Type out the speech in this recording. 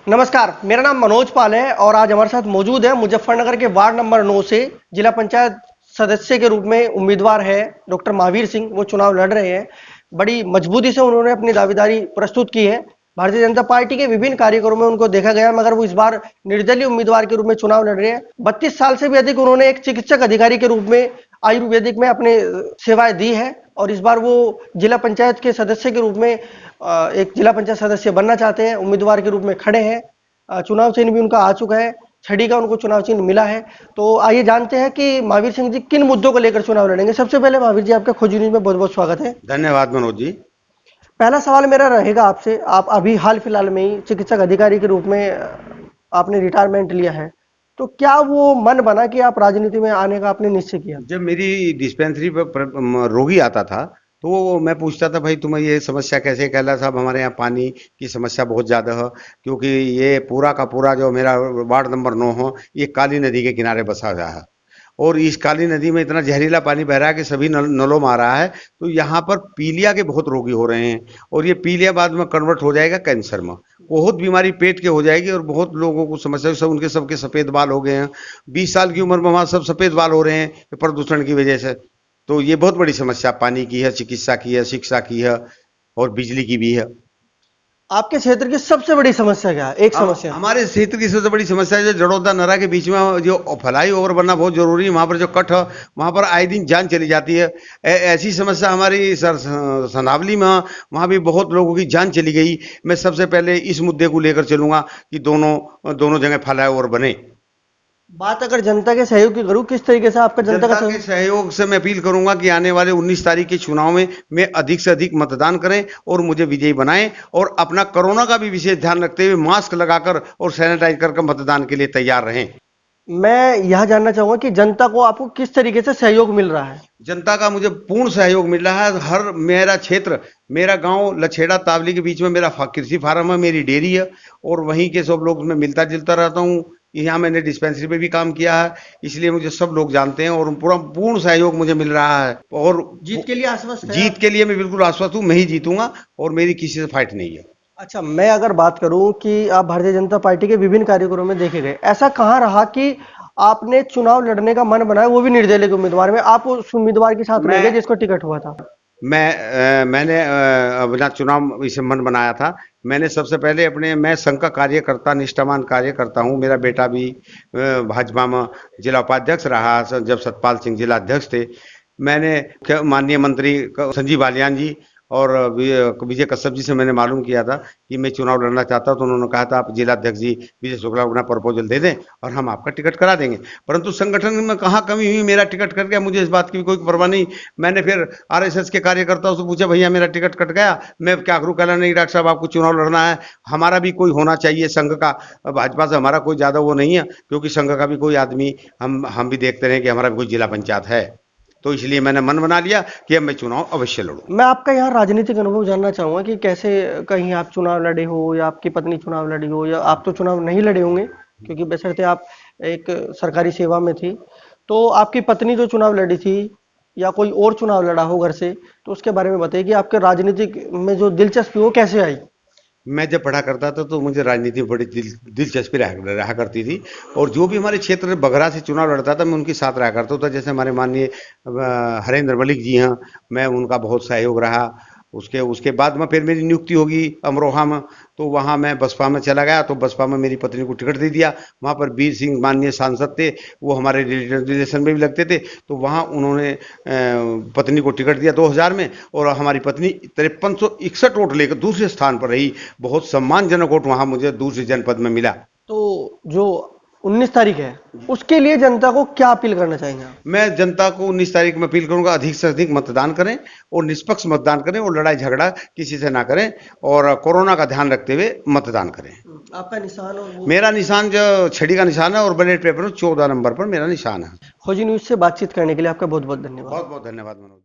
नमस्कार, मेरा नाम मनोज पाल है और आज हमारे साथ मौजूद है मुजफ्फरनगर के वार्ड नंबर 9 से जिला पंचायत सदस्य के रूप में उम्मीदवार है डॉक्टर महावीर सिंह। वो चुनाव लड़ रहे हैं। बड़ी मजबूती से उन्होंने अपनी दावेदारी प्रस्तुत की है। भारतीय जनता पार्टी के विभिन्न कार्यक्रमों में उनको देखा गया, मगर वो इस बार निर्दलीय उम्मीदवार के रूप में चुनाव लड़ रहे हैं। 32 साल से भी अधिक उन्होंने एक चिकित्सक अधिकारी के रूप में आयुर्वेदिक में अपने सेवाएं दी है और इस बार वो जिला पंचायत के सदस्य के रूप में एक जिला पंचायत सदस्य बनना चाहते हैं। उम्मीदवार के रूप में खड़े हैं। चुनाव चिन्ह भी उनका आ चुका है। छड़ी का उनको चुनाव चिन्ह मिला है। तो आइए जानते हैं कि महावीर सिंह जी किन मुद्दों को लेकर चुनाव लड़ेंगे। सबसे पहले महावीर जी, आपका खोजी न्यूज में बहुत बहुत स्वागत है। धन्यवाद मनोज जी। पहला सवाल मेरा रहेगा आपसे, आप अभी हाल फिलहाल में ही चिकित्सक अधिकारी के रूप में आपने रिटायरमेंट लिया है, तो क्या वो मन बना कि आप राजनीति में आने का आपने निश्चय किया? जब मेरी डिस्पेंसरी पर रोगी आता था तो वो मैं पूछता था, भाई तुम्हें ये समस्या कैसे? कहला साहब हमारे यहाँ पानी की समस्या बहुत ज़्यादा है, क्योंकि ये पूरा का पूरा जो मेरा वार्ड नंबर 9 हो ये काली नदी के किनारे बसा हुआ है और इस काली नदी में इतना जहरीला पानी बह रहा है कि सभी नलों में आ रहा है। तो यहाँ पर पीलिया के बहुत रोगी हो रहे हैं और ये पीलिया बाद में कन्वर्ट हो जाएगा कैंसर में। बहुत बीमारी पेट के हो जाएगी और बहुत लोगों को समस्या, सब उनके सबके सफ़ेद बाल हो गए हैं। 20 साल की उम्र में वहाँ सब सफ़ेद बाल हो रहे हैं प्रदूषण की वजह से। तो ये बहुत बड़ी समस्या पानी की है, चिकित्सा की है, शिक्षा की है और बिजली की भी है। आपके क्षेत्र की सबसे बड़ी समस्या क्या है? एक समस्या हमारे क्षेत्र की सबसे बड़ी समस्या है जो जड़ौदा नरा के बीच में जो फ्लाई ओवर बनना बहुत जरूरी है, वहाँ पर जो कट है वहाँ पर आए दिन जान चली जाती है। ऐसी समस्या हमारी सनावली में, वहाँ भी बहुत लोगों की जान चली गई। मैं सबसे पहले इस मुद्दे को लेकर चलूंगा कि दोनों जगह फ्लाई ओवर बने। बात अगर जनता के सहयोग की करूं, किस तरीके से आपका जनता का जनता के सहयोग? सहयोग से मैं अपील करूंगा कि आने वाले 19 तारीख के चुनाव में अधिक से अधिक मतदान करें और मुझे विजयी बनाएं और अपना कोरोना का भी विशेष ध्यान रखते हुए मास्क लगाकर और सैनिटाइज कर मतदान के लिए तैयार रहें। मैं यह जानना चाहूंगा कि जनता को आपको किस तरीके से सहयोग मिल रहा है? जनता का मुझे पूर्ण सहयोग मिल रहा है। हर मेरा क्षेत्र, मेरा गांव लछेड़ा तावली के बीच में मेरा कृषि फार्म है, मेरी डेयरी है और वहीं के सब लोग मैं मिलता जुलता रहता हूँ। यहाँ मैंने डिस्पेंसरी पे भी काम किया है, इसलिए मुझे सब लोग जानते हैं और पूरा पूर्ण सहयोग मुझे मिल रहा है। और जीत के लिए आश्वस्त है जीत आप? के लिए मैं बिल्कुल आश्वस्त हूँ, मैं ही जीतूंगा और मेरी किसी से फाइट नहीं है। अच्छा, मैं अगर बात करूं कि आप भारतीय जनता पार्टी के विभिन्न कार्यक्रमों में देखे गए, ऐसा कहाँ रहा कि आपने चुनाव लड़ने का मन बनाया, वो भी निर्दलीय के उम्मीदवार में, आप उस उम्मीदवार के साथ रह गए मैं जिसको टिकट हुआ था? मैंने अपना चुनाव इसे मन बनाया था। मैंने सबसे पहले मैं संघ का कार्यकर्ता, निष्ठावान कार्यकर्ता हूँ। मेरा बेटा भी भाजपा में जिला उपाध्यक्ष रहा जब सतपाल सिंह जिला अध्यक्ष थे। मैंने माननीय मंत्री संजीव बालियान जी और विजय कश्यप जी से मैंने मालूम किया था कि मैं चुनाव लड़ना चाहता हूं। तो उन्होंने कहा था आप जिला अध्यक्ष जी विजय शुक्ला को अपना प्रपोजल दे दें और हम आपका टिकट करा देंगे। परंतु संगठन में कहाँ कमी हुई, मेरा टिकट कट गया, मुझे इस बात की भी कोई परवाह नहीं। मैंने फिर आरएसएस के कार्यकर्ताओं से पूछा, भैया मेरा टिकट कट गया, मैं क्या करूँ? कहला नहीं डॉक्टर साहब आपको चुनाव लड़ना है, हमारा भी कोई होना चाहिए संघ का। भाजपा से हमारा कोई ज़्यादा वो नहीं है, क्योंकि संघ का भी कोई आदमी हम भी देखते रहे कि हमारा भी कोई जिला पंचायत है। तो इसलिए मैंने मन बना लिया कि अब मैं चुनाव अवश्य लड़ूं। मैं आपका यहाँ राजनीतिक अनुभव जानना चाहूंगा कि कैसे, कहीं आप चुनाव लड़े हो या आपकी पत्नी चुनाव लड़ी हो, या आप तो चुनाव नहीं लड़े होंगे क्योंकि बशर्ते आप एक सरकारी सेवा में थी, तो आपकी पत्नी जो चुनाव लड़ी थी या कोई और चुनाव लड़ा हो घर से, तो उसके बारे में बताइए कि आपके राजनीतिक में जो दिलचस्पी वो कैसे आई? मैं जब पढ़ा करता था तो मुझे राजनीति में बड़ी दिलचस्पी रहा करती थी और जो भी हमारे क्षेत्र में बगरा से चुनाव लड़ता था मैं उनके साथ रहा करता था। जैसे हमारे माननीय हरेंद्र मलिक जी हैं, मैं उनका बहुत सहयोग रहा। उसके उसके बाद में फिर मेरी नियुक्ति होगी अमरोहा में, तो वहाँ मैं बसपा में चला गया। तो बसपा में मेरी पत्नी को टिकट दे दिया। वहाँ पर वीर सिंह माननीय सांसद थे, वो हमारे रिलेशन में भी लगते थे, तो वहाँ उन्होंने पत्नी को टिकट दिया 2000 में और हमारी पत्नी 5361 वोट लेकर दूसरे स्थान पर रही। बहुत सम्मानजनक वोट वहाँ मुझे दूसरे जनपद में मिला। तो जो 19 तारीख है उसके लिए जनता को क्या अपील करना चाहेंगे आप? मैं जनता को 19 तारीख में अपील करूंगा अधिक से अधिक मतदान करें और निष्पक्ष मतदान करें और लड़ाई झगड़ा किसी से ना करें और कोरोना का ध्यान रखते हुए मतदान करें। आपका निशान और वो? मेरा निशान जो छड़ी का निशान है और बैलेट पेपर में 14 नंबर पर मेरा निशान है। खोजी न्यूज से बातचीत करने के लिए आपका बहुत बहुत धन्यवाद। बहुत बहुत धन्यवाद मनोज।